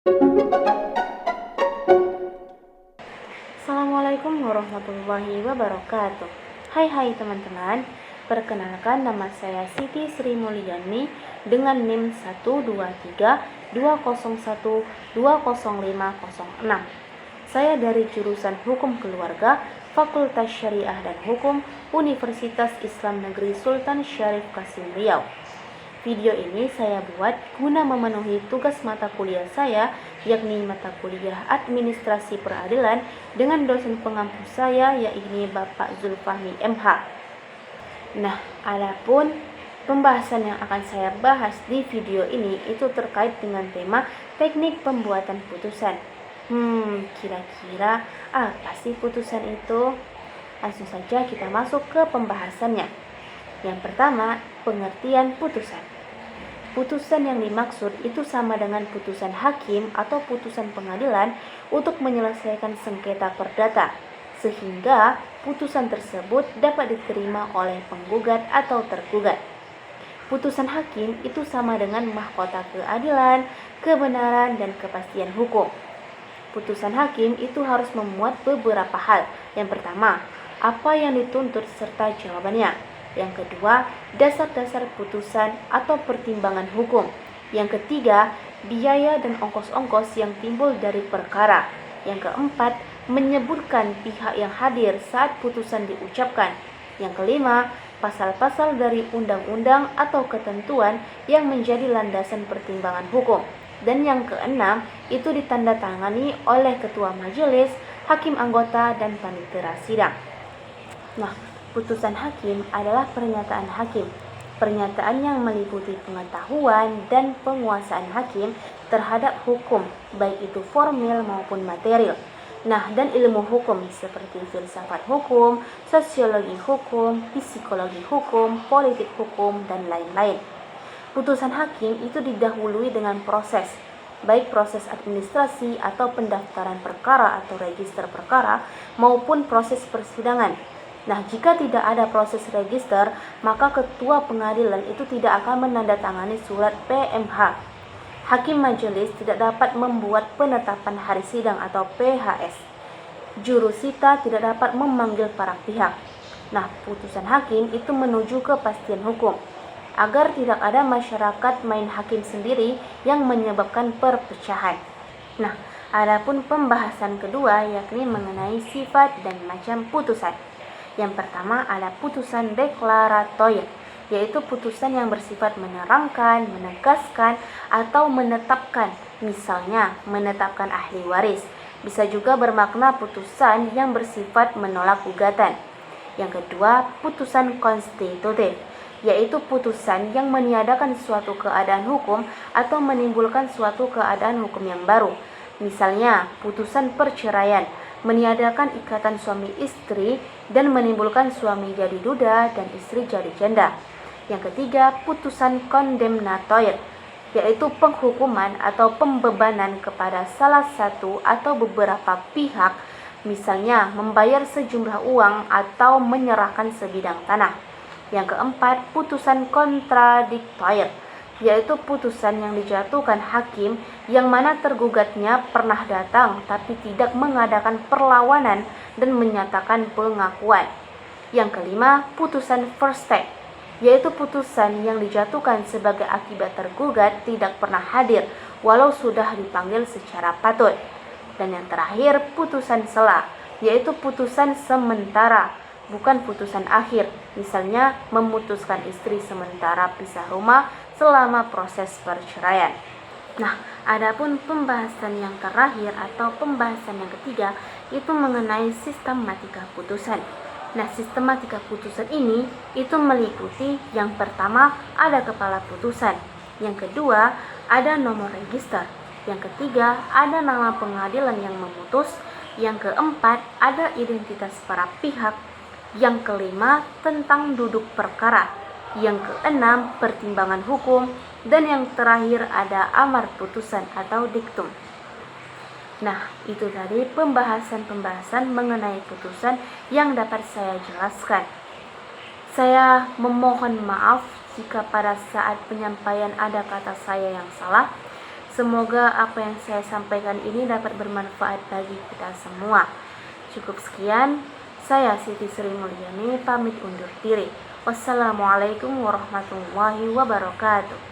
Assalamualaikum warahmatullahi wabarakatuh. Hai teman-teman. Perkenalkan, nama saya Siti Sri Mulyani dengan NIM 12320120506. Saya dari jurusan Hukum Keluarga, Fakultas Syariah dan Hukum, Universitas Islam Negeri Sultan Syarif Kasim Riau. Video ini saya buat guna memenuhi tugas mata kuliah saya, yakni mata kuliah Administrasi Peradilan dengan dosen pengampu saya, yakni Bapak Zulfahmi MH. Nah, adapun pembahasan yang akan saya bahas di video ini itu terkait dengan tema teknik pembuatan putusan. Kira-kira apa sih putusan itu? Langsung saja kita masuk ke pembahasannya. Yang pertama, pengertian putusan. Putusan yang dimaksud itu sama dengan putusan hakim atau putusan pengadilan untuk menyelesaikan sengketa perdata, sehingga putusan tersebut dapat diterima oleh penggugat atau tergugat. Putusan hakim itu sama dengan mahkota keadilan, kebenaran, dan kepastian hukum. Putusan hakim itu harus memuat beberapa hal. Yang pertama, apa yang dituntut serta jawabannya. Yang kedua, dasar-dasar putusan atau pertimbangan hukum. Yang ketiga, biaya dan ongkos-ongkos yang timbul dari perkara. Yang keempat, menyebutkan pihak yang hadir saat putusan diucapkan. Yang kelima, pasal-pasal dari undang-undang atau ketentuan yang menjadi landasan pertimbangan hukum. Dan yang keenam, itu ditandatangani oleh ketua majelis, hakim anggota, dan panitera sidang. Nah, putusan hakim adalah pernyataan hakim. Pernyataan yang meliputi pengetahuan dan penguasaan hakim terhadap hukum, baik itu formil maupun material. Nah, dan ilmu hukum seperti filsafat hukum, sosiologi hukum, psikologi hukum, politik hukum, dan lain-lain. Putusan hakim itu didahului dengan proses, baik proses administrasi atau pendaftaran perkara atau register perkara maupun proses persidangan. Nah, jika tidak ada proses register, maka ketua pengadilan itu tidak akan menandatangani surat PMH. Hakim majelis tidak dapat membuat penetapan hari sidang atau PHS. Jurusita tidak dapat memanggil para pihak. Nah, putusan hakim itu menuju kepastian hukum, agar tidak ada masyarakat main hakim sendiri yang menyebabkan perpecahan. Nah, adapun pembahasan kedua yakni mengenai sifat dan macam putusan. Yang pertama ada putusan deklaratoir, yaitu putusan yang bersifat menerangkan, menegaskan, atau menetapkan. Misalnya, menetapkan ahli waris. Bisa juga bermakna putusan yang bersifat menolak gugatan. Yang kedua, putusan konstitutif, yaitu putusan yang meniadakan suatu keadaan hukum atau menimbulkan suatu keadaan hukum yang baru. Misalnya, putusan perceraian, meniadakan ikatan suami istri dan menimbulkan suami jadi duda dan istri jadi janda. Yang ketiga, putusan kondemnatoir, yaitu penghukuman atau pembebanan kepada salah satu atau beberapa pihak, misalnya membayar sejumlah uang atau menyerahkan sebidang tanah. Yang keempat, putusan kontradiktoir, yaitu putusan yang dijatuhkan hakim yang mana tergugatnya pernah datang tapi tidak mengadakan perlawanan dan menyatakan pengakuan. Yang kelima, putusan verste, yaitu putusan yang dijatuhkan sebagai akibat tergugat tidak pernah hadir walau sudah dipanggil secara patut. Dan yang terakhir, putusan sela, yaitu putusan sementara, bukan putusan akhir. Misalnya, memutuskan istri sementara pisah rumah selama proses perceraian. Nah, adapun pembahasan yang terakhir atau pembahasan yang ketiga itu mengenai sistematika putusan. Nah, sistematika putusan ini itu meliputi yang pertama ada kepala putusan, yang kedua ada nomor register, yang ketiga ada nama pengadilan yang memutus, yang keempat ada identitas para pihak, yang kelima tentang duduk perkara, yang keenam pertimbangan hukum, dan yang terakhir ada amar putusan atau diktum. Nah, itu tadi pembahasan mengenai putusan yang dapat saya jelaskan. Saya memohon maaf jika pada saat penyampaian ada kata saya yang salah. Semoga apa yang saya sampaikan ini dapat bermanfaat bagi kita semua. Cukup sekian, saya Siti Sri Mulyani pamit undur diri. Wassalamualaikum warahmatullahi wabarakatuh.